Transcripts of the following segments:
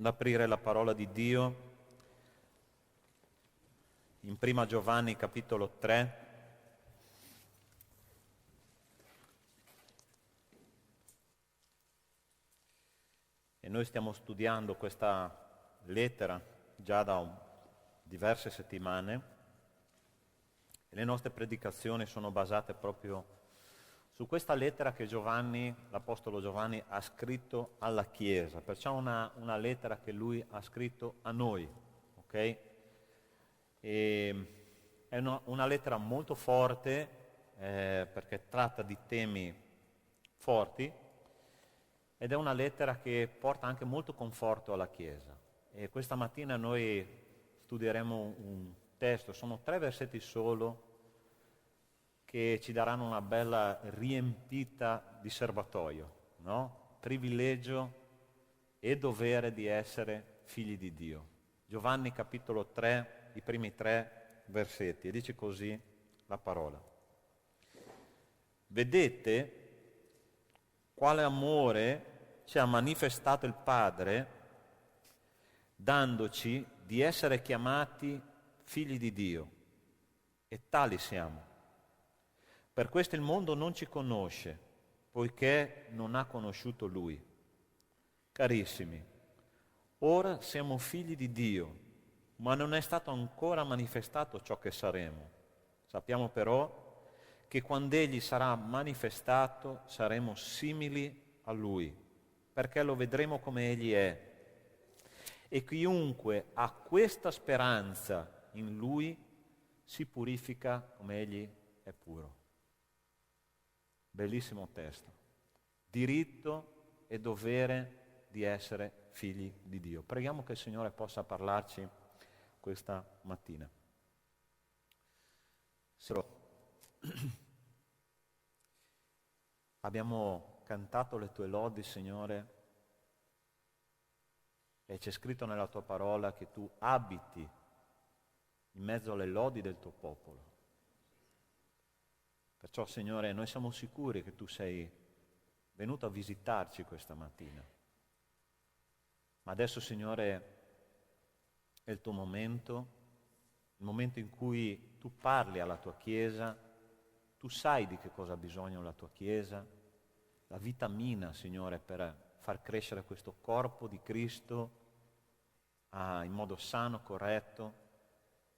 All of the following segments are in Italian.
ad aprire la parola di Dio in Prima Giovanni capitolo 3. E noi stiamo studiando questa lettera già da diverse settimane e le nostre predicazioni sono basate proprio su questa lettera che Giovanni, l'Apostolo Giovanni, ha scritto alla Chiesa, perciò una lettera che lui ha scritto a noi, ok? E è una lettera molto forte perché tratta di temi forti ed è una lettera che porta anche molto conforto alla Chiesa. E questa mattina noi studieremo un testo, sono 3 versetti solo, che ci daranno una bella riempita di serbatoio, no? Privilegio e dovere di essere figli di Dio. Giovanni capitolo 3, i primi 3 versetti, e dice così la parola. Vedete quale amore ci ha manifestato il Padre, dandoci di essere chiamati figli di Dio, e tali siamo. Per questo il mondo non ci conosce, poiché non ha conosciuto Lui. Carissimi, ora siamo figli di Dio, ma non è stato ancora manifestato ciò che saremo. Sappiamo però che quando Egli sarà manifestato saremo simili a Lui, perché lo vedremo come Egli è. E chiunque ha questa speranza in Lui si purifica come Egli è puro. Bellissimo testo. Diritto e dovere di essere figli di Dio. Preghiamo che il Signore possa parlarci questa mattina. Abbiamo cantato le tue lodi, Signore, e c'è scritto nella tua parola che tu abiti in mezzo alle lodi del tuo popolo. Perciò, Signore, noi siamo sicuri che tu sei venuto a visitarci questa mattina. Ma adesso, Signore, è il tuo momento, il momento in cui tu parli alla tua Chiesa, tu sai di che cosa ha bisogno la tua Chiesa, la vitamina, Signore, per far crescere questo corpo di Cristo in modo sano, corretto.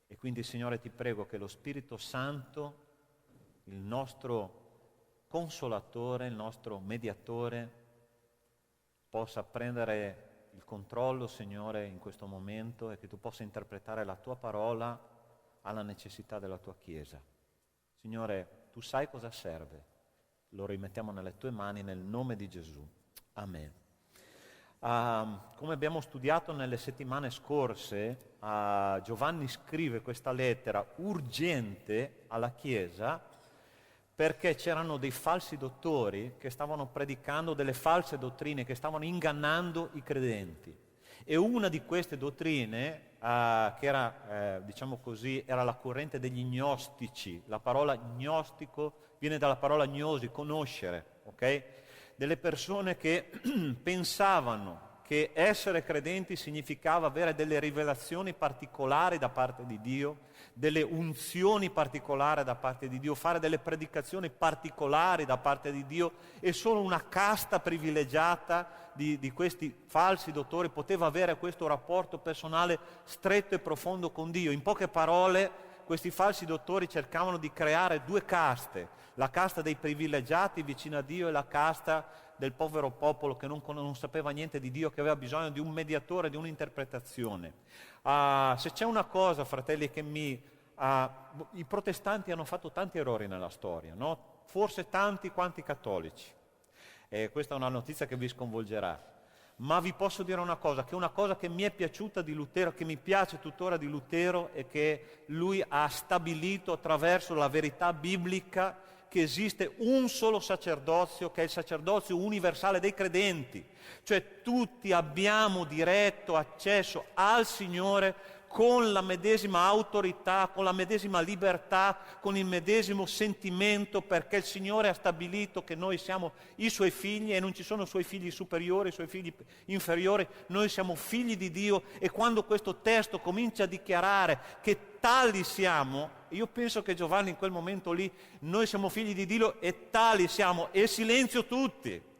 E quindi, Signore, ti prego che lo Spirito Santo, il nostro consolatore, il nostro mediatore, possa prendere il controllo, Signore, in questo momento e che tu possa interpretare la tua parola alla necessità della tua Chiesa. Signore, tu sai cosa serve, lo rimettiamo nelle tue mani nel nome di Gesù. Amen. Come abbiamo studiato nelle settimane scorse, Giovanni scrive questa lettera urgente alla Chiesa perché c'erano dei falsi dottori che stavano predicando delle false dottrine, che stavano ingannando i credenti. E una di queste dottrine, che era, diciamo così, era la corrente degli gnostici. La parola gnostico viene dalla parola gnosi, conoscere, ok? Delle persone che pensavano che essere credenti significava avere delle rivelazioni particolari da parte di Dio, delle unzioni particolari da parte di Dio, fare delle predicazioni particolari da parte di Dio, e solo una casta privilegiata di questi falsi dottori poteva avere questo rapporto personale stretto e profondo con Dio. In poche parole, questi falsi dottori cercavano di creare 2 caste, la casta dei privilegiati vicino a Dio e la casta del povero popolo che non sapeva niente di Dio, che aveva bisogno di un mediatore, di un'interpretazione. Se c'è una cosa, fratelli, che i protestanti hanno fatto tanti errori nella storia, no? Forse tanti quanti i cattolici. Questa è una notizia che vi sconvolgerà. Ma vi posso dire una cosa che mi è piaciuta di Lutero, che mi piace tuttora di Lutero, è che lui ha stabilito attraverso la verità biblica che esiste un solo sacerdozio, che è il sacerdozio universale dei credenti. Cioè tutti abbiamo diretto accesso al Signore con la medesima autorità, con la medesima libertà, con il medesimo sentimento, perché il Signore ha stabilito che noi siamo i Suoi figli e non ci sono Suoi figli superiori, Suoi figli inferiori, noi siamo figli di Dio. E quando questo testo comincia a dichiarare che tali siamo, io penso che Giovanni in quel momento lì, noi siamo figli di Dio e tali siamo, e silenzio tutti.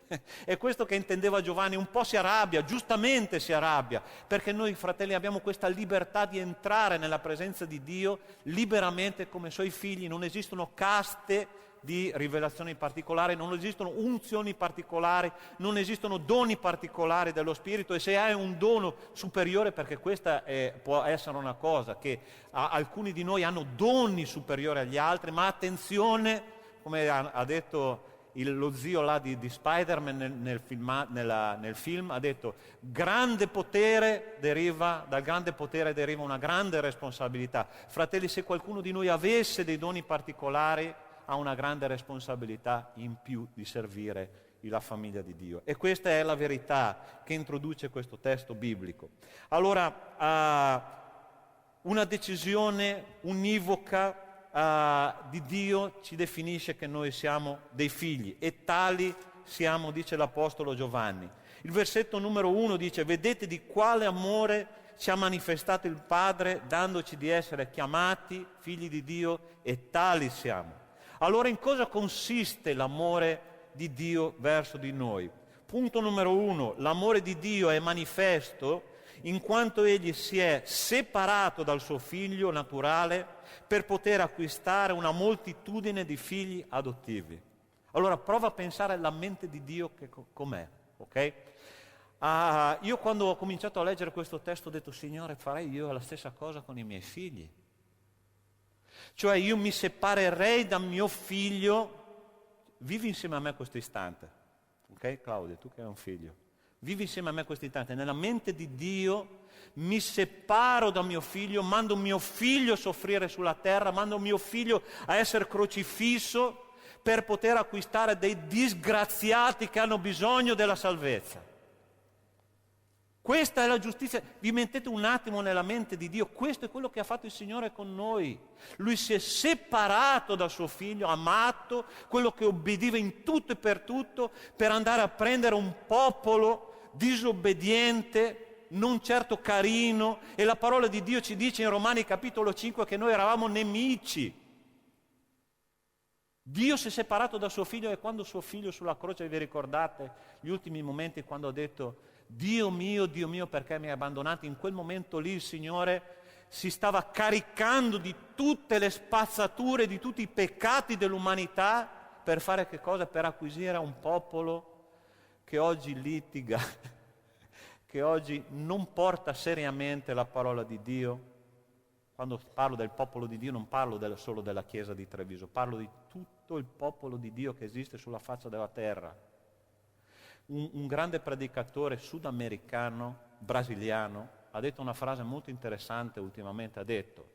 È questo che intendeva Giovanni, un po' si arrabbia, giustamente si arrabbia, perché noi fratelli abbiamo questa libertà di entrare nella presenza di Dio liberamente come Suoi figli, non esistono caste di rivelazioni particolari, non esistono unzioni particolari, non esistono doni particolari dello Spirito, e se hai un dono superiore, perché questa può essere una cosa, che alcuni di noi hanno doni superiori agli altri, ma attenzione, come ha detto lo zio là di Spider-Man nel film, ha detto dal grande potere deriva una grande responsabilità. Fratelli, se qualcuno di noi avesse dei doni particolari, ha una grande responsabilità in più di servire la famiglia di Dio. E questa è la verità che introduce questo testo biblico. Allora, una decisione univoca di Dio ci definisce che noi siamo dei figli, e tali siamo, dice l'Apostolo Giovanni. Il versetto numero 1 dice: vedete di quale amore ci ha manifestato il Padre, dandoci di essere chiamati figli di Dio, e tali siamo. Allora, in cosa consiste l'amore di Dio verso di noi? Punto numero 1: l'amore di Dio è manifesto in quanto Egli si è separato dal suo figlio naturale per poter acquistare una moltitudine di figli adottivi. Allora prova a pensare alla mente di Dio che com'è, ok? Io quando ho cominciato a leggere questo testo ho detto: Signore, farei io la stessa cosa con i miei figli. Cioè io mi separerei da mio figlio. Vivi insieme a me questo istante, ok Claudio, tu che hai un figlio. Vivi insieme a me questo istante. Nella mente di Dio mi separo da mio figlio, mando mio figlio a soffrire sulla terra, mando mio figlio a essere crocifisso per poter acquistare dei disgraziati che hanno bisogno della salvezza. Questa è la giustizia. Vi mettete un attimo nella mente di Dio. Questo è quello che ha fatto il Signore con noi. Lui si è separato dal suo figlio amato, quello che obbediva in tutto e per andare a prendere un popolo disobbediente, non certo carino, e la parola di Dio ci dice in Romani capitolo 5 che noi eravamo nemici. Dio si è separato da suo figlio, e quando suo figlio sulla croce, vi ricordate gli ultimi momenti quando ha detto: Dio mio, perché mi hai abbandonato? In quel momento lì il Signore si stava caricando di tutte le spazzature, di tutti i peccati dell'umanità, per fare che cosa? Per acquisire un popolo che oggi litiga, che oggi non porta seriamente la parola di Dio. Quando parlo del popolo di Dio non parlo solo della Chiesa di Treviso, parlo di tutto il popolo di Dio che esiste sulla faccia della terra. Un grande predicatore sudamericano, brasiliano, ha detto una frase molto interessante ultimamente, ha detto: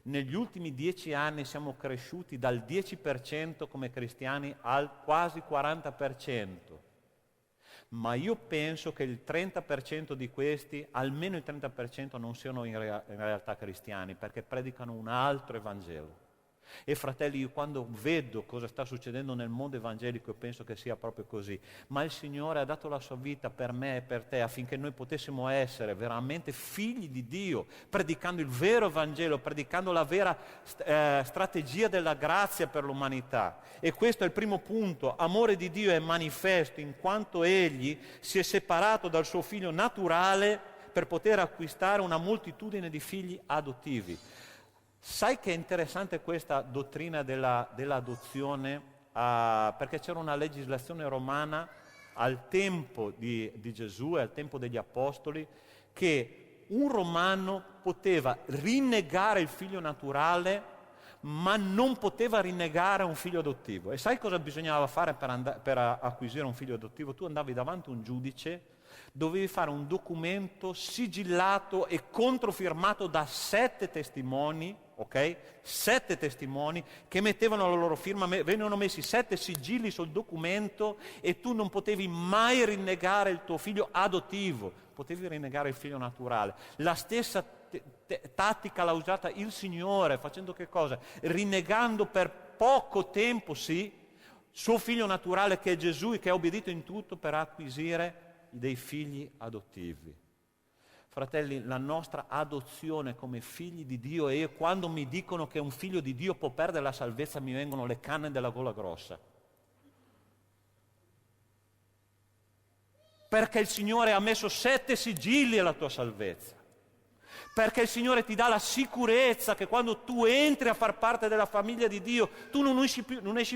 negli ultimi 10 anni siamo cresciuti dal 10% come cristiani al quasi 40%, ma io penso che il 30% di questi, almeno il 30%, non siano in realtà cristiani, perché predicano un altro Evangelo. E fratelli, io quando vedo cosa sta succedendo nel mondo evangelico penso che sia proprio così, ma il Signore ha dato la sua vita per me e per te affinché noi potessimo essere veramente figli di Dio, predicando il vero Evangelo, predicando la vera strategia della grazia per l'umanità. E questo è il primo punto: amore di Dio è manifesto in quanto Egli si è separato dal suo figlio naturale per poter acquistare una moltitudine di figli adottivi. Sai che è interessante questa dottrina dell'adozione? Perché c'era una legislazione romana al tempo di Gesù e al tempo degli Apostoli, che un romano poteva rinnegare il figlio naturale, ma non poteva rinnegare un figlio adottivo. E sai cosa bisognava fare per acquisire un figlio adottivo? Tu andavi davanti a un giudice, dovevi fare un documento sigillato e controfirmato da 7 testimoni, ok? 7 testimoni che mettevano la loro firma, venivano messi 7 sigilli sul documento, e tu non potevi mai rinnegare il tuo figlio adottivo. potevi rinnegare il figlio naturale. La stessa tattica l'ha usata il Signore, facendo che cosa? Rinnegando per poco tempo, sì, suo figlio naturale che è Gesù e che ha obbedito in tutto per acquisire dei figli adottivi. Fratelli, la nostra adozione come figli di Dio, e io quando mi dicono che un figlio di Dio può perdere la salvezza mi vengono le canne della gola grossa. Perché il Signore ha messo 7 sigilli alla tua salvezza. Perché il Signore ti dà la sicurezza che quando tu entri a far parte della famiglia di Dio, tu non esci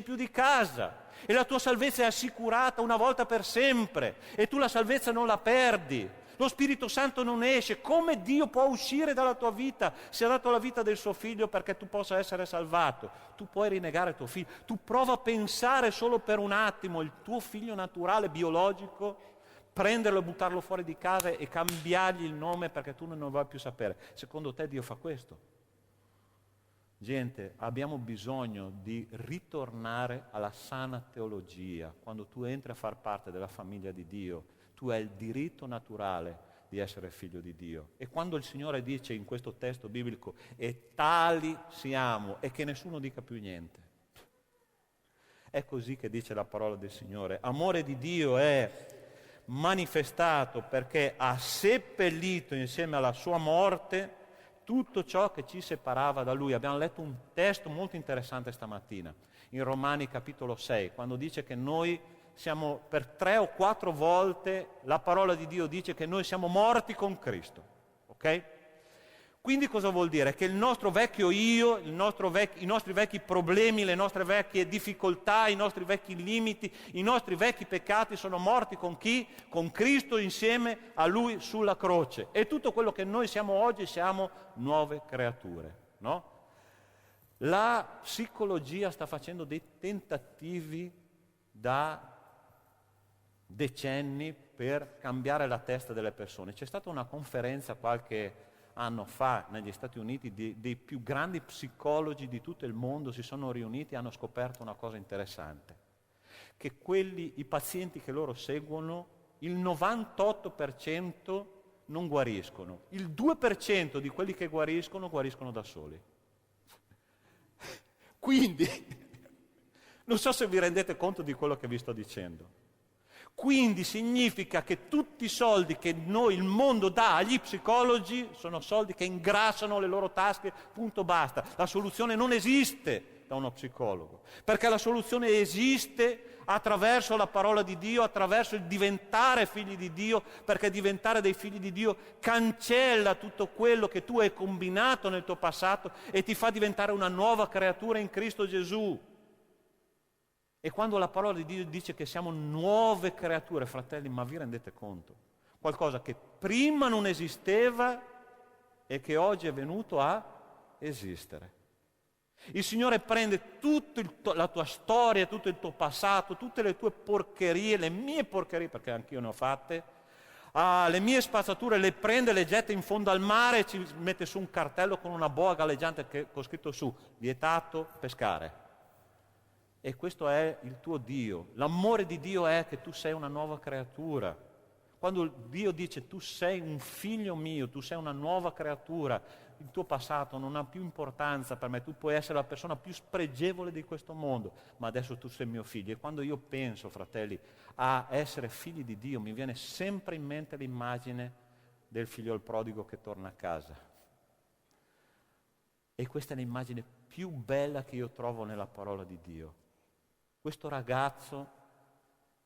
più di casa. E la tua salvezza è assicurata una volta per sempre. E tu la salvezza non la perdi. Lo Spirito Santo non esce. Come Dio può uscire dalla tua vita se ha dato la vita del suo figlio perché tu possa essere salvato? Tu puoi rinnegare tuo figlio. Tu prova a pensare solo per un attimo il tuo figlio naturale, biologico, prenderlo e buttarlo fuori di casa e cambiargli il nome perché tu non ne vuoi più sapere. Secondo te Dio fa questo? Gente, abbiamo bisogno di ritornare alla sana teologia. Quando tu entri a far parte della famiglia di Dio, tu hai il diritto naturale di essere figlio di Dio. E quando il Signore dice in questo testo biblico e tali siamo, e che nessuno dica più niente, è così che dice la parola del Signore. Amore di Dio è manifestato perché ha seppellito insieme alla sua morte tutto ciò che ci separava da Lui. Abbiamo letto un testo molto interessante stamattina, in Romani capitolo 6, quando dice che noi siamo, per 3 o 4 volte, la parola di Dio dice che noi siamo morti con Cristo, ok? Quindi cosa vuol dire? Che il nostro vecchio io, i nostri vecchi problemi, le nostre vecchie difficoltà, i nostri vecchi limiti, i nostri vecchi peccati sono morti con chi? Con Cristo insieme a Lui sulla croce. E tutto quello che noi siamo oggi siamo nuove creature, no? La psicologia sta facendo dei tentativi da decenni per cambiare la testa delle persone. C'è stata una conferenza qualche anno fa negli Stati Uniti dei più grandi psicologi di tutto il mondo si sono riuniti e hanno scoperto una cosa interessante, che i pazienti che loro seguono, il 98% non guariscono, il 2% di quelli che guariscono da soli. Quindi, non so se vi rendete conto di quello che vi sto dicendo. Quindi significa che tutti i soldi che il mondo dà agli psicologi sono soldi che ingrassano le loro tasche, punto basta. La soluzione non esiste da uno psicologo, perché la soluzione esiste attraverso la parola di Dio, attraverso il diventare figli di Dio, perché diventare dei figli di Dio cancella tutto quello che tu hai combinato nel tuo passato e ti fa diventare una nuova creatura in Cristo Gesù. E quando la parola di Dio dice che siamo nuove creature, fratelli, ma vi rendete conto? Qualcosa che prima non esisteva e che oggi è venuto a esistere. Il Signore prende tutta la tua storia, tutto il tuo passato, tutte le tue porcherie, le mie porcherie, perché anch'io ne ho fatte, le mie spazzature, le prende, le getta in fondo al mare e ci mette su un cartello con una boa galleggiante con scritto su, vietato pescare. E questo è il tuo Dio. L'amore di Dio è che tu sei una nuova creatura. Quando Dio dice tu sei un figlio mio, tu sei una nuova creatura, il tuo passato non ha più importanza per me, tu puoi essere la persona più spregevole di questo mondo, ma adesso tu sei mio figlio. E quando io penso, fratelli, a essere figli di Dio, mi viene sempre in mente l'immagine del figlio prodigo che torna a casa. E questa è l'immagine più bella che io trovo nella parola di Dio. Questo ragazzo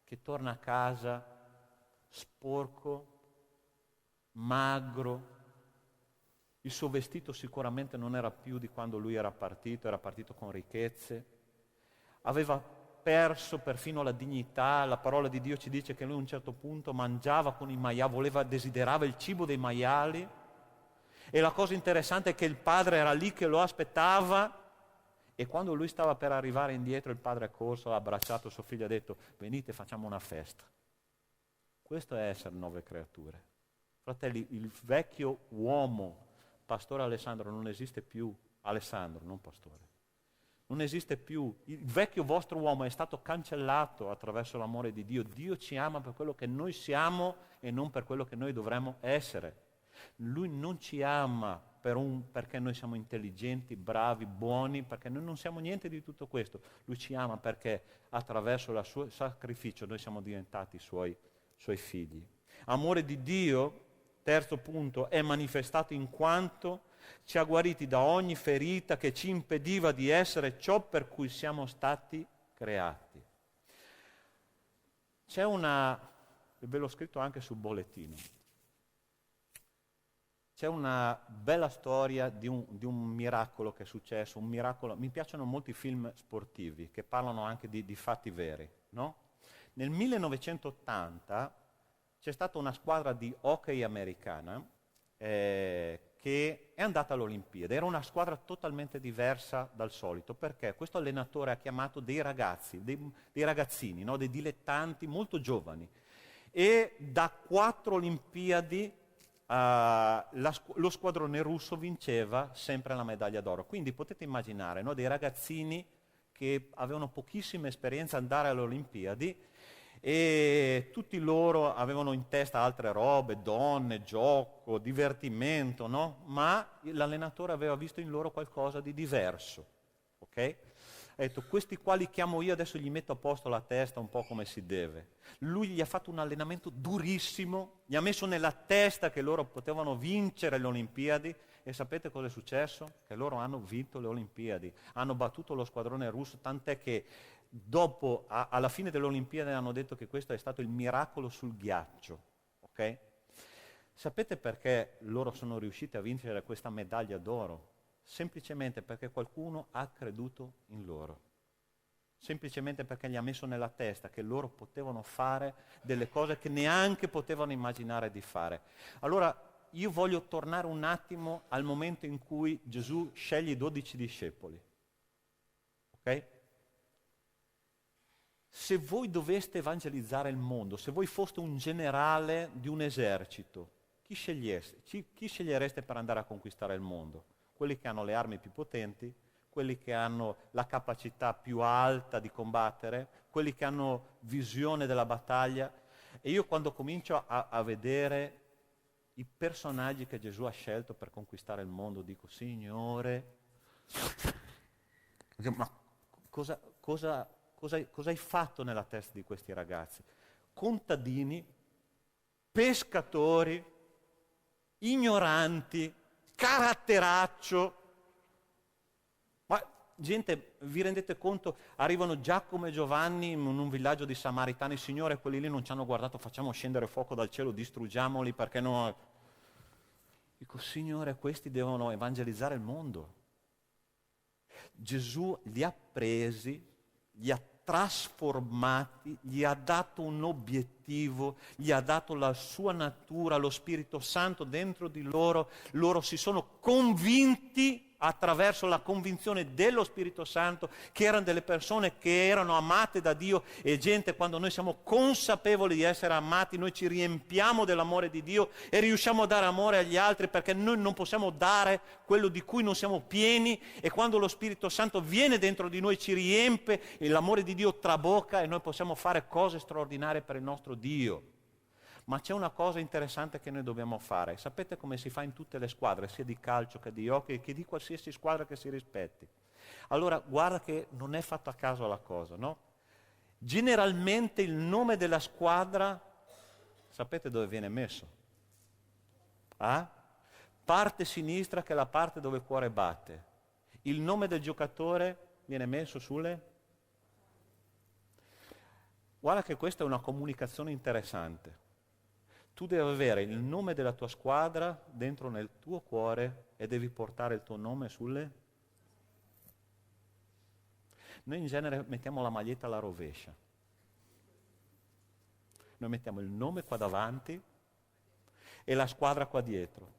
che torna a casa sporco, magro, il suo vestito sicuramente non era più di quando lui era partito con ricchezze, aveva perso perfino la dignità. La parola di Dio ci dice che lui a un certo punto mangiava con i maiali, desiderava il cibo dei maiali, e la cosa interessante è che il padre era lì che lo aspettava. E quando lui stava per arrivare indietro, il padre è corso, ha abbracciato suo figlio e ha detto: venite, facciamo una festa. Questo è essere nuove creature. Fratelli, il vecchio uomo, pastore Alessandro, non esiste più. Alessandro, non pastore. Non esiste più. Il vecchio vostro uomo è stato cancellato attraverso l'amore di Dio. Dio ci ama per quello che noi siamo e non per quello che noi dovremmo essere. Lui non ci ama perché noi siamo intelligenti, bravi, buoni, perché noi non siamo niente di tutto questo. Lui ci ama perché attraverso il suo sacrificio noi siamo diventati suoi figli. Amore di Dio, terzo punto, è manifestato in quanto ci ha guariti da ogni ferita che ci impediva di essere ciò per cui siamo stati creati. Ve l'ho scritto anche sul bollettino, c'è una bella storia di un miracolo che è successo, un miracolo. Mi piacciono molti film sportivi che parlano anche di fatti veri, no? Nel 1980 c'è stata una squadra di hockey americana che è andata alle Olimpiadi. Era una squadra totalmente diversa dal solito, perché questo allenatore ha chiamato dei ragazzi, dei ragazzini, no? Dei dilettanti molto giovani. E da 4 Olimpiadi lo squadrone russo vinceva sempre la medaglia d'oro. Quindi potete immaginare, no? Dei ragazzini che avevano pochissima esperienza andare alle Olimpiadi e tutti loro avevano in testa altre robe, donne, gioco, divertimento, no? Ma l'allenatore aveva visto in loro qualcosa di diverso, ok? Ha detto, questi qua li chiamo io, adesso gli metto a posto la testa un po' come si deve. Lui gli ha fatto un allenamento durissimo, gli ha messo nella testa che loro potevano vincere le Olimpiadi e sapete cosa è successo? Che loro hanno vinto le Olimpiadi, hanno battuto lo squadrone russo, tant'è che dopo, alla fine delle Olimpiadi, hanno detto che questo è stato il miracolo sul ghiaccio, ok? Sapete perché loro sono riusciti a vincere questa medaglia d'oro? Semplicemente perché qualcuno ha creduto in loro. Semplicemente perché gli ha messo nella testa che loro potevano fare delle cose che neanche potevano immaginare di fare. Allora, io voglio tornare un attimo al momento in cui Gesù sceglie i 12 discepoli. Ok? Se voi doveste evangelizzare il mondo, se voi foste un generale di un esercito, chi scegliereste per andare a conquistare il mondo? Quelli che hanno le armi più potenti, quelli che hanno la capacità più alta di combattere, quelli che hanno visione della battaglia. E io quando comincio a vedere i personaggi che Gesù ha scelto per conquistare il mondo, dico, Signore, ma cosa hai fatto nella testa di questi ragazzi? Contadini, pescatori, ignoranti, caratteraccio. Ma gente, vi rendete conto? Arrivano Giacomo e Giovanni in un villaggio di Samaritani, Signore, quelli lì non ci hanno guardato, facciamo scendere fuoco dal cielo, distruggiamoli perché no. Dico, Signore, questi devono evangelizzare il mondo. Gesù li ha presi, li ha trasformati, gli ha dato un obiettivo, gli ha dato la sua natura, lo Spirito Santo dentro di loro. Loro si sono convinti attraverso la convinzione dello Spirito Santo che erano delle persone che erano amate da Dio. E gente, quando noi siamo consapevoli di essere amati, noi ci riempiamo dell'amore di Dio e riusciamo a dare amore agli altri, perché noi non possiamo dare quello di cui non siamo pieni, e quando lo Spirito Santo viene dentro di noi ci riempie e l'amore di Dio trabocca e noi possiamo fare cose straordinarie per il nostro Dio. Ma c'è una cosa interessante che noi dobbiamo fare. Sapete come si fa in tutte le squadre, sia di calcio che di hockey, che di qualsiasi squadra che si rispetti? Allora, guarda che non è fatto a caso la cosa, no? Generalmente il nome della squadra, sapete dove viene messo? Parte sinistra, che è la parte dove il cuore batte. Il nome del giocatore viene messo sulle... Guarda che questa è una comunicazione interessante. Tu devi avere il nome della tua squadra dentro nel tuo cuore e devi portare il tuo nome sulle... Noi in genere mettiamo la maglietta alla rovescia. Noi mettiamo il nome qua davanti e la squadra qua dietro.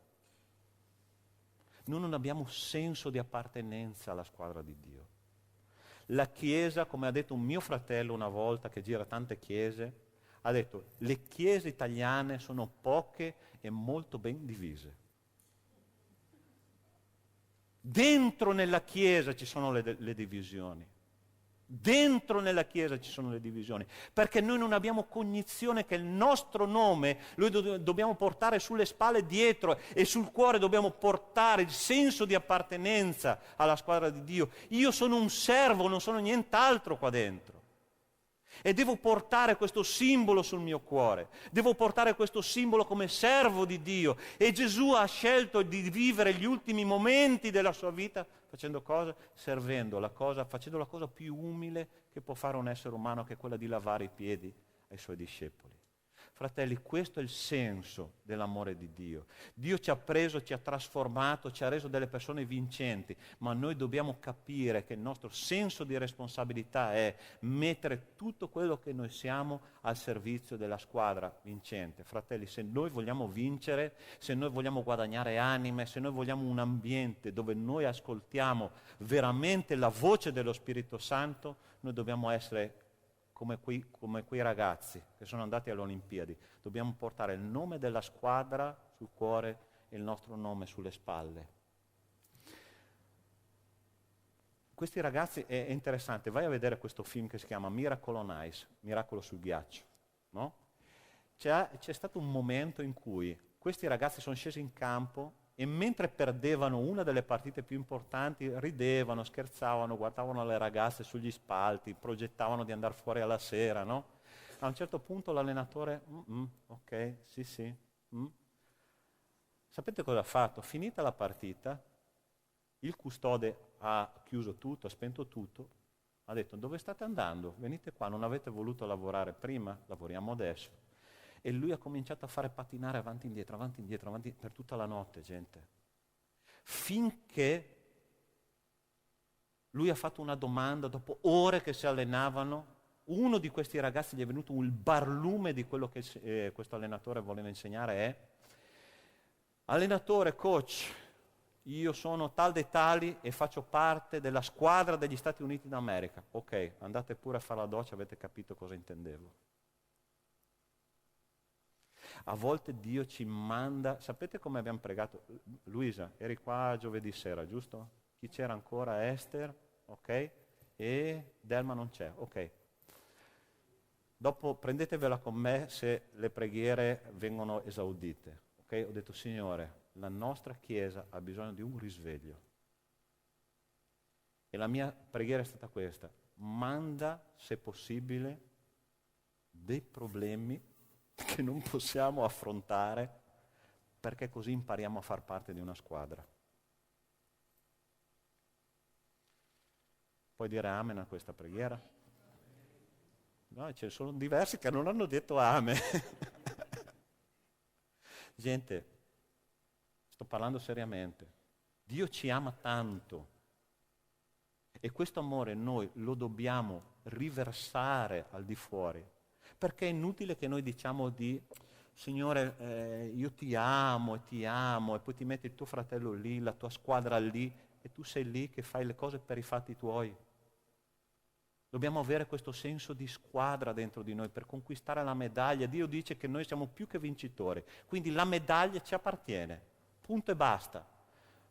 Noi non abbiamo senso di appartenenza alla squadra di Dio. La Chiesa, come ha detto un mio fratello una volta che gira tante chiese, ha detto, le chiese italiane sono poche e molto ben divise. Dentro nella Chiesa ci sono le divisioni. Dentro nella Chiesa ci sono le divisioni, perché noi non abbiamo cognizione che il nostro nome lo dobbiamo portare sulle spalle dietro e sul cuore dobbiamo portare il senso di appartenenza alla squadra di Dio. Io sono un servo, non sono nient'altro qua dentro. E devo portare questo simbolo sul mio cuore, devo portare questo simbolo come servo di Dio. E Gesù ha scelto di vivere gli ultimi momenti della sua vita facendo cosa? Servendo facendo la cosa più umile che può fare un essere umano, che è quella di lavare i piedi ai suoi discepoli. Fratelli, questo è il senso dell'amore di Dio. Dio ci ha preso, ci ha trasformato, ci ha reso delle persone vincenti, ma noi dobbiamo capire che il nostro senso di responsabilità è mettere tutto quello che noi siamo al servizio della squadra vincente. Fratelli, se noi vogliamo vincere, se noi vogliamo guadagnare anime, se noi vogliamo un ambiente dove noi ascoltiamo veramente la voce dello Spirito Santo, noi dobbiamo essere come quei ragazzi che sono andati alle Olimpiadi. Dobbiamo portare il nome della squadra sul cuore e il nostro nome sulle spalle. Questi ragazzi, è interessante, vai a vedere questo film che si chiama Miracle on Ice, Miracolo sul ghiaccio, no? C'è stato un momento in cui questi ragazzi sono scesi in campo e mentre perdevano una delle partite più importanti ridevano, scherzavano, guardavano le ragazze sugli spalti, progettavano di andare fuori alla sera, no? A un certo punto l'allenatore, ok, sì. Sapete cosa ha fatto? Finita la partita, il custode ha chiuso tutto, ha spento tutto, ha detto: dove state andando? Venite qua, non avete voluto lavorare prima? Lavoriamo adesso. E lui ha cominciato a fare patinare avanti e indietro, per tutta la notte, gente. Finché lui ha fatto una domanda, dopo ore che si allenavano, uno di questi ragazzi gli è venuto il barlume di quello che questo allenatore voleva insegnare è: allenatore, coach, io sono tal dei tali e faccio parte della squadra degli Stati Uniti d'America. Ok, andate pure a fare la doccia, avete capito cosa intendevo. A volte Dio ci manda, sapete come abbiamo pregato? Luisa, eri qua giovedì sera, giusto? Chi c'era ancora? Esther, ok? E Delma non c'è, ok. Dopo prendetevela con me se le preghiere vengono esaudite, ok? Ho detto: Signore, la nostra Chiesa ha bisogno di un risveglio. E la mia preghiera è stata questa: manda, se possibile, dei problemi che non possiamo affrontare, perché così impariamo a far parte di una squadra. Puoi dire amen a questa preghiera? No, ce ne sono diversi che non hanno detto amen. Gente, sto parlando seriamente. Dio ci ama tanto e questo amore noi lo dobbiamo riversare al di fuori. Perché è inutile che noi diciamo Signore, io ti amo, e poi ti metti il tuo fratello lì, la tua squadra lì, e tu sei lì che fai le cose per i fatti tuoi. Dobbiamo avere questo senso di squadra dentro di noi per conquistare la medaglia. Dio dice che noi siamo più che vincitori, quindi la medaglia ci appartiene, punto e basta.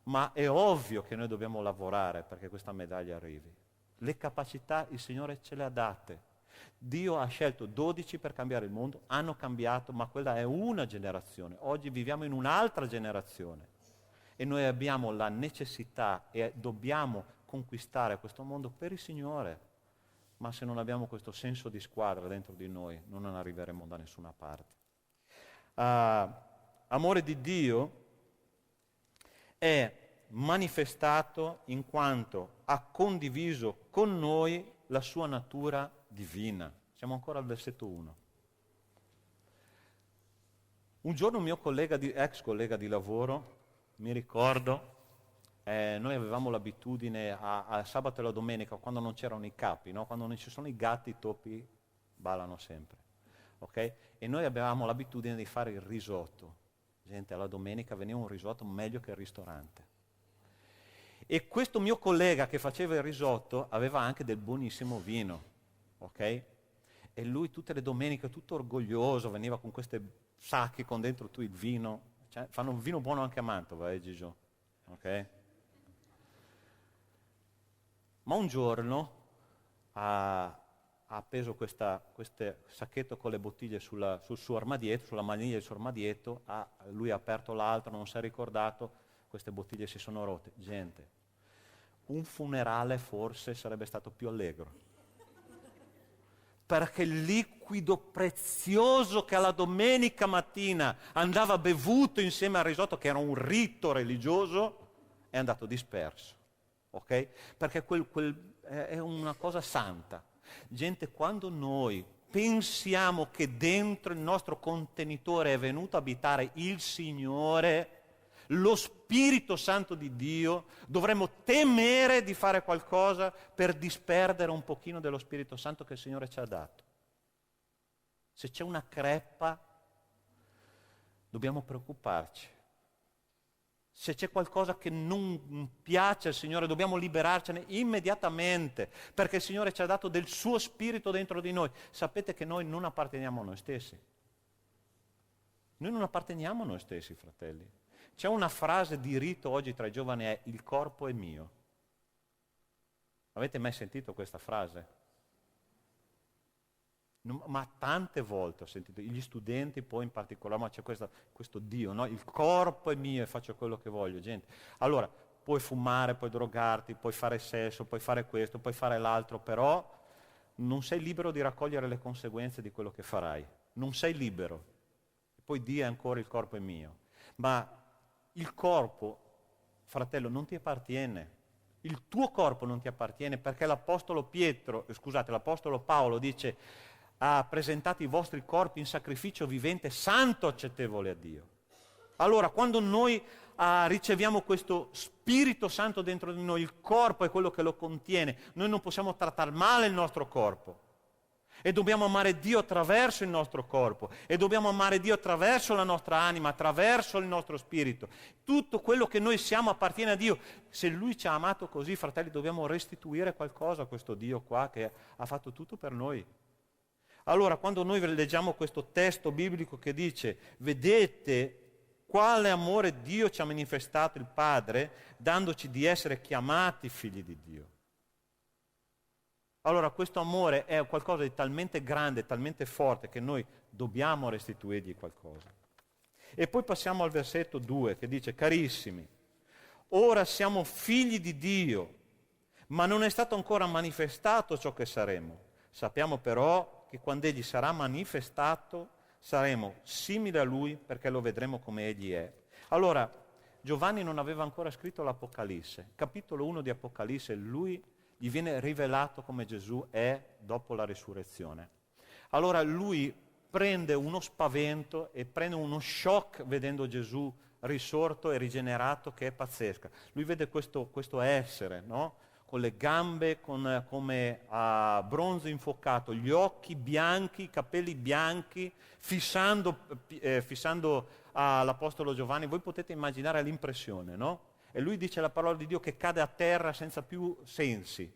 Ma è ovvio che noi dobbiamo lavorare perché questa medaglia arrivi. Le capacità il Signore ce le ha date. Dio ha scelto 12 per cambiare il mondo, hanno cambiato, ma quella è una generazione. Oggi viviamo in un'altra generazione e noi abbiamo la necessità e dobbiamo conquistare questo mondo per il Signore. Ma se non abbiamo questo senso di squadra dentro di noi, non arriveremo da nessuna parte. Amore di Dio è manifestato in quanto ha condiviso con noi la sua natura divina. Siamo ancora al versetto 1. Un giorno un mio ex collega di lavoro, mi ricordo, noi avevamo l'abitudine a sabato e la domenica, quando non c'erano i capi, no? Quando non ci sono i gatti, i topi ballano sempre. Okay? E noi avevamo l'abitudine di fare il risotto. Gente, alla domenica veniva un risotto meglio che il ristorante. E questo mio collega che faceva il risotto aveva anche del buonissimo vino, ok? E lui tutte le domeniche, tutto orgoglioso, veniva con questi sacchi con dentro tu il vino. Cioè, fanno un vino buono anche a Mantova, Gigio? Ok? Ma un giorno ha appeso questo sacchetto con le bottiglie sul suo armadietto, sulla maniglia del suo armadietto, lui ha aperto l'altro, non si è ricordato, queste bottiglie si sono rotte. Gente, un funerale forse sarebbe stato più allegro. Perché il liquido prezioso che alla domenica mattina andava bevuto insieme al risotto, che era un rito religioso, è andato disperso. Ok? Perché è una cosa santa. Gente, quando noi pensiamo che dentro il nostro contenitore è venuto a abitare il Signore, lo Spirito Santo di Dio, dovremmo temere di fare qualcosa per disperdere un pochino dello Spirito Santo che il Signore ci ha dato. Se c'è una creppa, dobbiamo preoccuparci. Se c'è qualcosa che non piace al Signore, dobbiamo liberarcene immediatamente, perché il Signore ci ha dato del suo Spirito dentro di noi. Sapete che noi non apparteniamo a noi stessi. Noi non apparteniamo a noi stessi, fratelli. C'è una frase di rito oggi tra i giovani, è il corpo è mio. Avete mai sentito questa frase? Ma tante volte ho sentito, gli studenti poi in particolare, ma c'è questo Dio, no? Il corpo è mio e faccio quello che voglio, gente. Allora, puoi fumare, puoi drogarti, puoi fare sesso, puoi fare questo, puoi fare l'altro, però non sei libero di raccogliere le conseguenze di quello che farai. Non sei libero. E poi Dio ancora il corpo è mio. Ma il corpo, fratello, non ti appartiene. Il tuo corpo non ti appartiene perché l'apostolo Paolo dice: presentate i vostri corpi in sacrificio vivente, santo, accettevole a Dio. Allora, quando noi riceviamo questo Spirito Santo dentro di noi, il corpo è quello che lo contiene, noi non possiamo trattare male il nostro corpo. E dobbiamo amare Dio attraverso il nostro corpo, e dobbiamo amare Dio attraverso la nostra anima, attraverso il nostro spirito. Tutto quello che noi siamo appartiene a Dio. Se Lui ci ha amato così, fratelli, dobbiamo restituire qualcosa a questo Dio qua che ha fatto tutto per noi. Allora, quando noi leggiamo questo testo biblico che dice: vedete quale amore Dio ci ha manifestato il Padre, dandoci di essere chiamati figli di Dio. Allora, questo amore è qualcosa di talmente grande, talmente forte, che noi dobbiamo restituirgli qualcosa. E poi passiamo al versetto 2, che dice: carissimi, ora siamo figli di Dio, ma non è stato ancora manifestato ciò che saremo. Sappiamo però che quando Egli sarà manifestato saremo simili a Lui, perché lo vedremo come Egli è. Allora, Giovanni non aveva ancora scritto l'Apocalisse. Capitolo 1 di Apocalisse, gli viene rivelato come Gesù è dopo la risurrezione. Allora lui prende uno spavento e prende uno shock vedendo Gesù risorto e rigenerato, che è pazzesca. Lui vede questo essere, no? Con le gambe come a bronzo infuocato, gli occhi bianchi, i capelli bianchi, fissando all'Apostolo Giovanni. Voi potete immaginare l'impressione, no? E lui dice la parola di Dio che cade a terra senza più sensi.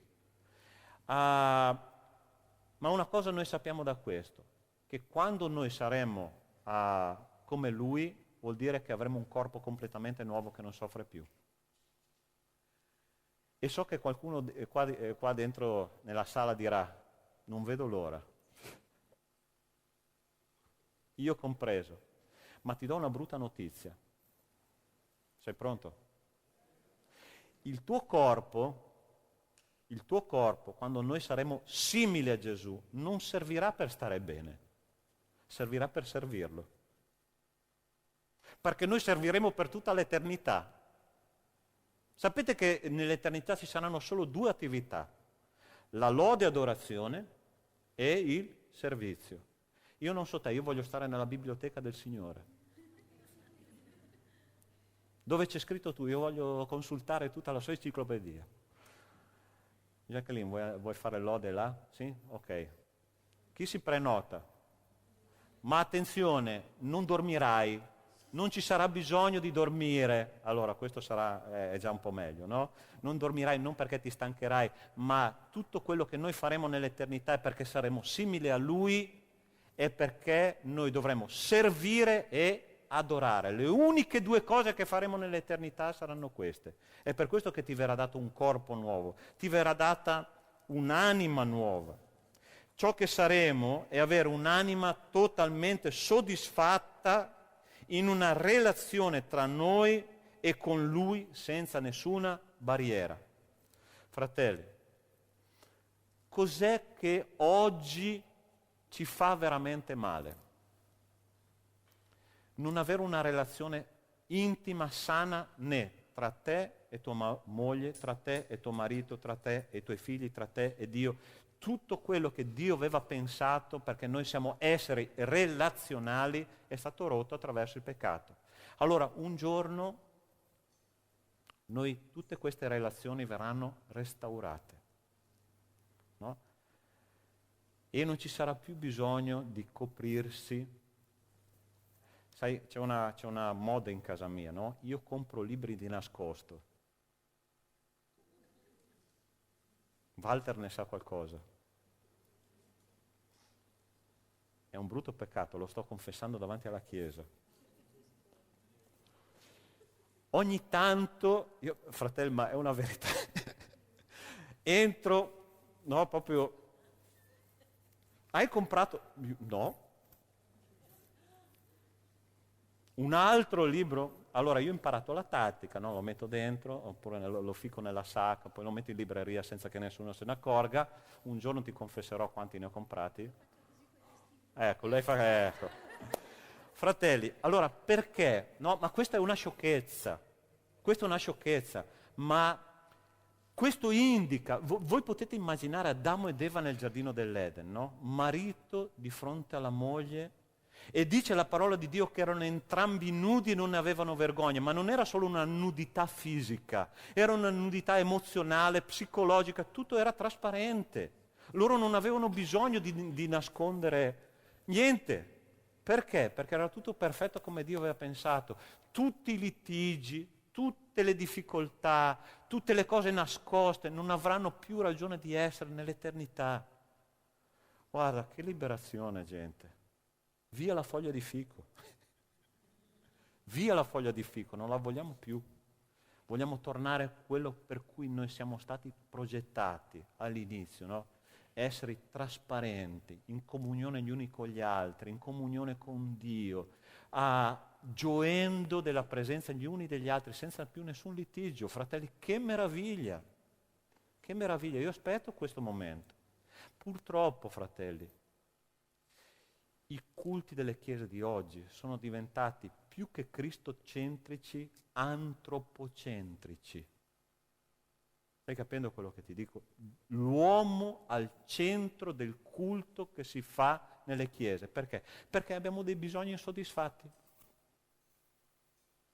Ma una cosa noi sappiamo da questo, che quando noi saremo come lui, vuol dire che avremo un corpo completamente nuovo che non soffre più. E so che qualcuno qua dentro nella sala dirà: non vedo l'ora. Io compreso. Ma ti do una brutta notizia. Sei pronto? Il tuo corpo, quando noi saremo simili a Gesù, non servirà per stare bene, servirà per servirlo. Perché noi serviremo per tutta l'eternità. Sapete che nell'eternità ci saranno solo due attività: la lode e adorazione e il servizio. Io non so te, io voglio stare nella biblioteca del Signore. Dove c'è scritto tu? Io voglio consultare tutta la sua enciclopedia. Jacqueline, vuoi fare lode là? Sì? Ok. Chi si prenota? Ma attenzione, non dormirai, non ci sarà bisogno di dormire. Allora, questo è già un po' meglio, no? Non dormirai non perché ti stancherai, ma tutto quello che noi faremo nell'eternità è perché saremo simili a Lui e perché noi dovremo servire e adorare. Le uniche due cose che faremo nell'eternità saranno queste. È per questo che ti verrà dato un corpo nuovo, ti verrà data un'anima nuova. Ciò che saremo è avere un'anima totalmente soddisfatta in una relazione tra noi e con Lui senza nessuna barriera. Fratelli, cos'è che oggi ci fa veramente male? Non avere una relazione intima, sana, né tra te e tua moglie, tra te e tuo marito, tra te e i tuoi figli, tra te e Dio. Tutto quello che Dio aveva pensato, perché noi siamo esseri relazionali, è stato rotto attraverso il peccato. Allora, un giorno, tutte queste relazioni verranno restaurate, no? E non ci sarà più bisogno di coprirsi. Sai, c'è una moda in casa mia, no? Io compro libri di nascosto. Walter ne sa qualcosa. È un brutto peccato, lo sto confessando davanti alla Chiesa. Ogni tanto, fratello, ma è una verità, entro, no, proprio, hai comprato? No. Un altro libro? Allora io ho imparato la tattica, no? Lo metto dentro, oppure lo ficco nella sacca, poi lo metto in libreria senza che nessuno se ne accorga. Un giorno ti confesserò quanti ne ho comprati. Ecco, lei fa... Ecco. Fratelli, allora perché? No, ma questa è una sciocchezza. Questa è una sciocchezza, ma questo indica... Voi potete immaginare Adamo ed Eva nel giardino dell'Eden, no? Marito di fronte alla moglie. E dice la parola di Dio che erano entrambi nudi e non ne avevano vergogna, ma non era solo una nudità fisica, era una nudità emozionale, psicologica, tutto era trasparente. Loro non avevano bisogno di nascondere niente. Perché? Perché era tutto perfetto come Dio aveva pensato. Tutti i litigi, tutte le difficoltà, tutte le cose nascoste non avranno più ragione di essere nell'eternità. Guarda, che liberazione, gente. Via la foglia di fico. Via la foglia di fico, non la vogliamo più. Vogliamo tornare a quello per cui noi siamo stati progettati all'inizio, no? Essere trasparenti, in comunione gli uni con gli altri, in comunione con Dio, gioendo della presenza gli uni degli altri, senza più nessun litigio. Fratelli, che meraviglia! Che meraviglia! Io aspetto questo momento. Purtroppo, fratelli, i culti delle chiese di oggi sono diventati più che cristocentrici, antropocentrici. Stai capendo quello che ti dico? L'uomo al centro del culto che si fa nelle chiese. Perché? Perché abbiamo dei bisogni insoddisfatti.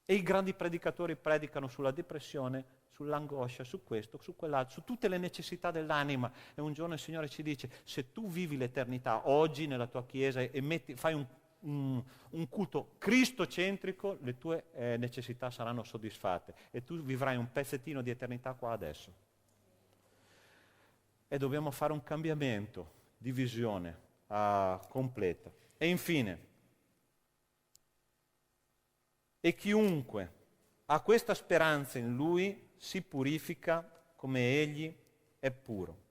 E i grandi predicatori predicano sulla depressione, sull'angoscia, su questo, su quell'altro, su tutte le necessità dell'anima. E un giorno il Signore ci dice, se tu vivi l'eternità oggi nella tua chiesa e fai un culto cristocentrico, le tue necessità saranno soddisfatte e tu vivrai un pezzettino di eternità qua adesso. E dobbiamo fare un cambiamento di visione completa. E infine, e chiunque ha questa speranza in Lui si purifica come Egli è puro.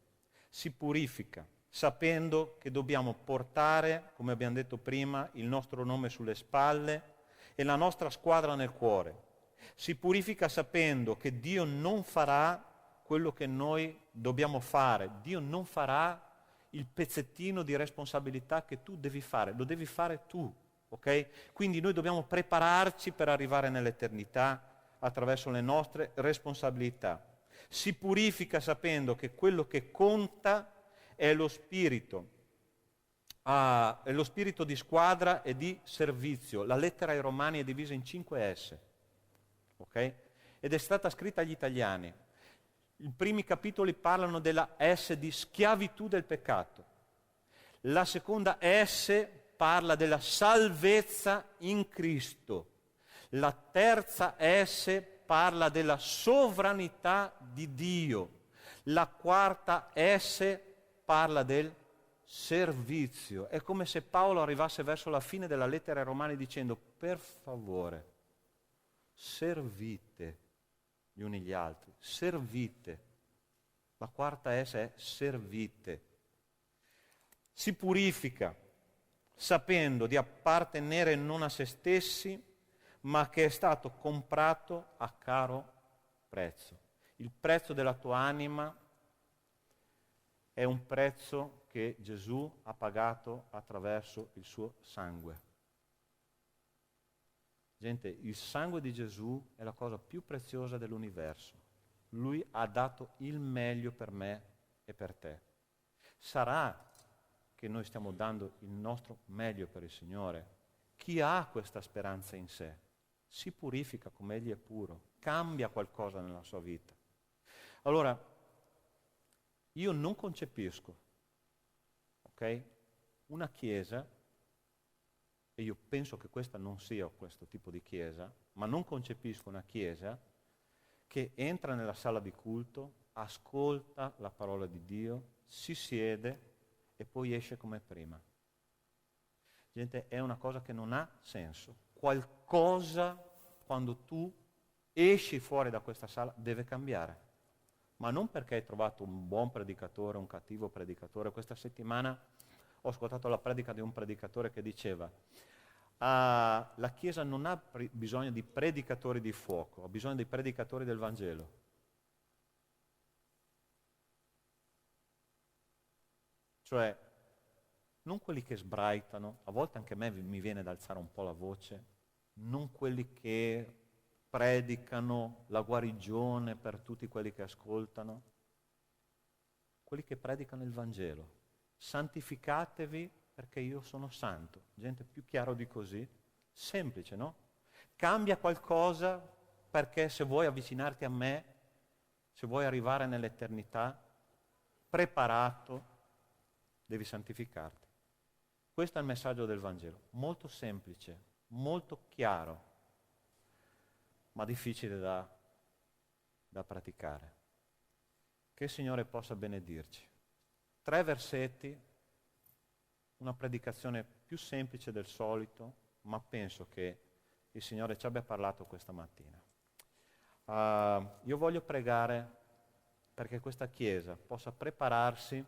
Si purifica sapendo che dobbiamo portare, come abbiamo detto prima, il nostro nome sulle spalle e la nostra squadra nel cuore. Si purifica sapendo che Dio non farà quello che noi dobbiamo fare. Dio non farà il pezzettino di responsabilità che tu devi fare. Lo devi fare tu, ok? Quindi noi dobbiamo prepararci per arrivare nell'eternità attraverso le nostre responsabilità. Si purifica sapendo che quello che conta è lo spirito di squadra e di servizio. La lettera ai Romani è divisa in 5 S, ok? Ed è stata scritta agli italiani. I primi capitoli parlano della S di schiavitù del peccato. La seconda S parla della salvezza in Cristo. La terza S parla della sovranità di Dio. La quarta S parla del servizio. È come se Paolo arrivasse verso la fine della lettera ai Romani dicendo: per favore, servite gli uni gli altri, servite. La quarta S è servite. Si purifica sapendo di appartenere non a se stessi, ma che è stato comprato a caro prezzo. Il prezzo della tua anima è un prezzo che Gesù ha pagato attraverso il suo sangue. Gente, il sangue di Gesù è la cosa più preziosa dell'universo. Lui ha dato il meglio per me e per te. Sarà che noi stiamo dando il nostro meglio per il Signore? Chi ha questa speranza in sé si purifica come Egli è puro, cambia qualcosa nella sua vita. Allora, io non concepisco, ok? Una chiesa, e io penso che questa non sia questo tipo di chiesa, ma non concepisco una chiesa che entra nella sala di culto, ascolta la parola di Dio, si siede e poi esce come prima. Gente, è una cosa che non ha senso. Qualcosa, quando tu esci fuori da questa sala, deve cambiare. Ma non perché hai trovato un buon predicatore, un cattivo predicatore. Questa settimana ho ascoltato la predica di un predicatore che diceva: la Chiesa non ha bisogno di predicatori di fuoco, ha bisogno di predicatori del Vangelo. Cioè, non quelli che sbraitano, a volte anche a me mi viene da alzare un po' la voce, non quelli che predicano la guarigione per tutti quelli che ascoltano, quelli che predicano il Vangelo. Santificatevi perché io sono santo. Gente, più chiaro di così? Semplice, no? Cambia qualcosa perché se vuoi avvicinarti a me, se vuoi arrivare nell'eternità, preparato, devi santificarti. Questo è il messaggio del Vangelo, molto semplice, molto chiaro, ma difficile da praticare. Che il Signore possa benedirci. 3 versetti, una predicazione più semplice del solito, ma penso che il Signore ci abbia parlato questa mattina. Io voglio pregare perché questa Chiesa possa prepararsi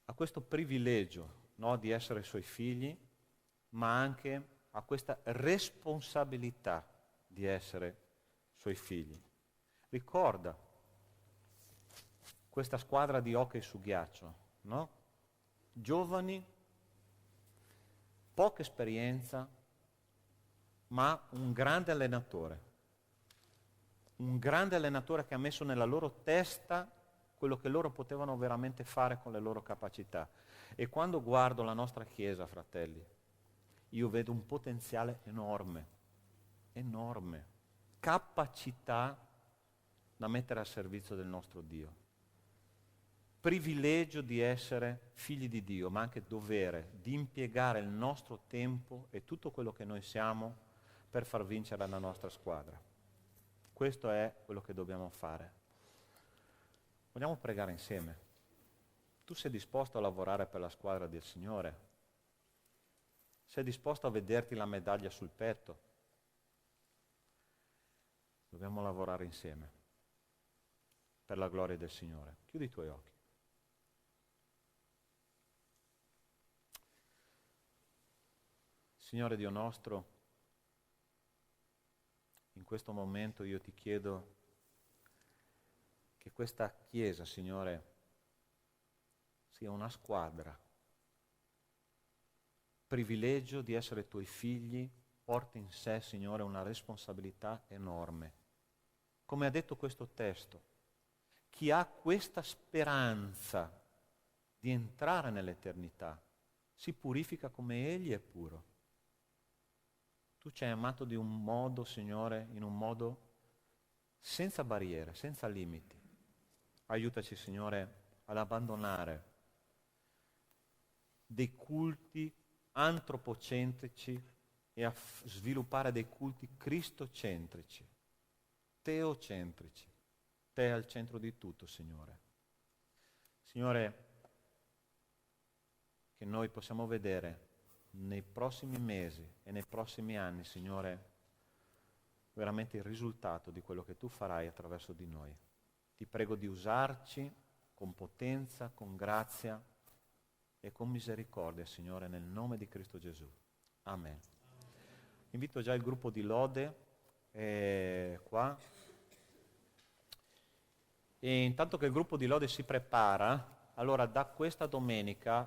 a questo privilegio, no, di essere suoi figli, ma anche a questa responsabilità di essere suoi figli. Ricorda questa squadra di hockey su ghiaccio, no? Giovani, poca esperienza, ma un grande allenatore che ha messo nella loro testa quello che loro potevano veramente fare con le loro capacità. E quando guardo la nostra Chiesa, fratelli, io vedo un potenziale enorme, capacità da mettere a servizio del nostro Dio. Privilegio di essere figli di Dio, ma anche dovere di impiegare il nostro tempo e tutto quello che noi siamo per far vincere la nostra squadra. Questo è quello che dobbiamo fare. Vogliamo pregare insieme? Tu sei disposto a lavorare per la squadra del Signore? Sei disposto a vederti la medaglia sul petto? Dobbiamo lavorare insieme per la gloria del Signore. Chiudi i tuoi occhi. Signore Dio nostro, in questo momento io ti chiedo che questa Chiesa, Signore, sia una squadra. Privilegio di essere tuoi figli, porta in sé, Signore, una responsabilità enorme. Come ha detto questo testo, chi ha questa speranza di entrare nell'eternità si purifica come Egli è puro. Tu ci hai amato di un modo, Signore, in un modo senza barriere, senza limiti. Aiutaci, Signore, ad abbandonare dei culti antropocentrici e a sviluppare dei culti cristocentrici, teocentrici. Te al centro di tutto, Signore. Signore, che noi possiamo vedere nei prossimi mesi e nei prossimi anni, Signore, veramente il risultato di quello che Tu farai attraverso di noi. Ti prego di usarci con potenza, con grazia e con misericordia, Signore, nel nome di Cristo Gesù. Amen. Invito già il gruppo di lode qua. E intanto che il gruppo di lode si prepara, allora da questa domenica,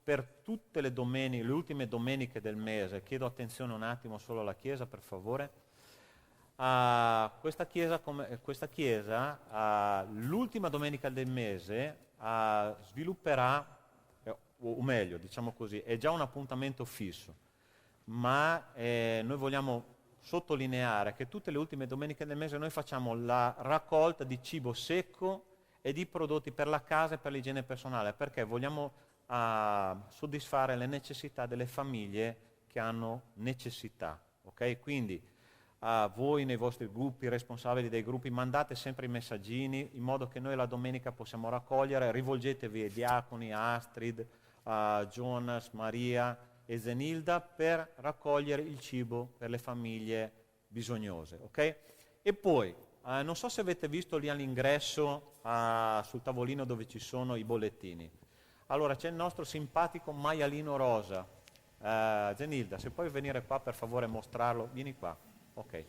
per tutte le domeniche, le ultime domeniche del mese, chiedo attenzione un attimo solo alla Chiesa, per favore. Questa chiesa l'ultima domenica del mese svilupperà, o meglio, diciamo così, è già un appuntamento fisso, ma noi vogliamo sottolineare che tutte le ultime domeniche del mese noi facciamo la raccolta di cibo secco e di prodotti per la casa e per l'igiene personale, perché vogliamo soddisfare le necessità delle famiglie che hanno necessità. Ok? Quindi voi nei vostri gruppi, responsabili dei gruppi, mandate sempre i messaggini in modo che noi la domenica possiamo raccogliere, rivolgetevi ai diaconi, a Astrid, a Jonas, Maria e Zenilda per raccogliere il cibo per le famiglie bisognose. Ok? E poi, non so se avete visto lì all'ingresso sul tavolino dove ci sono i bollettini. Allora c'è il nostro simpatico maialino rosa. Zenilda, se puoi venire qua per favore a mostrarlo, vieni qua. Ok.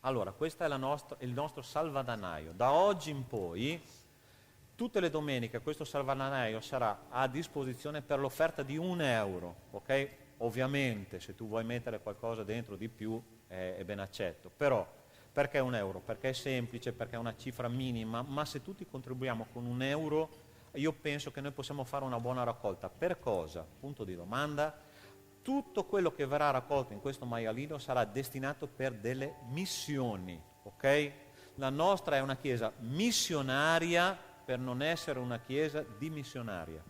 Allora, questo è il nostro salvadanaio. Da oggi in poi, tutte le domeniche, questo salvadanaio sarà a disposizione per l'offerta di €1, ok? Ovviamente, se tu vuoi mettere qualcosa dentro di più, è ben accetto. Però, perché €1? Perché è semplice, perché è una cifra minima, ma se tutti contribuiamo con €1, io penso che noi possiamo fare una buona raccolta. Per cosa? Punto di domanda. Tutto quello che verrà raccolto in questo maialino sarà destinato per delle missioni, ok? La nostra è una chiesa missionaria per non essere una chiesa dimissionaria,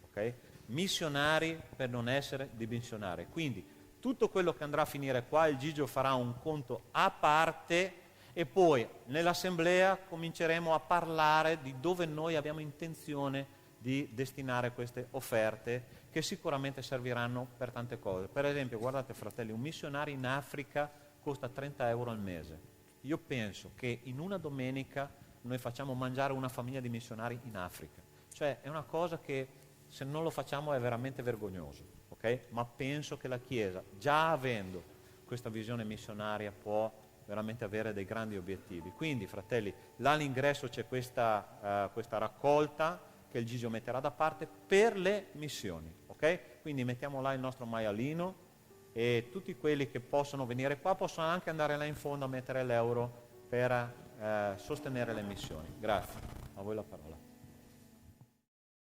ok? Missionari per non essere dimissionari. Quindi tutto quello che andrà a finire qua, il Gigio farà un conto a parte e poi nell'assemblea cominceremo a parlare di dove noi abbiamo intenzione di destinare queste offerte che sicuramente serviranno per tante cose. Per esempio, guardate fratelli, un missionario in Africa costa €30 al mese. Io penso che in una domenica noi facciamo mangiare una famiglia di missionari in Africa. Cioè è una cosa che se non lo facciamo è veramente vergognoso, ok? Ma penso che la Chiesa, già avendo questa visione missionaria, può veramente avere dei grandi obiettivi. Quindi, fratelli, là all'ingresso c'è questa raccolta che il Gigio metterà da parte per le missioni, ok? Quindi mettiamo là il nostro maialino e tutti quelli che possono venire qua possono anche andare là in fondo a mettere l'euro per sostenere le missioni. Grazie. A voi la parola.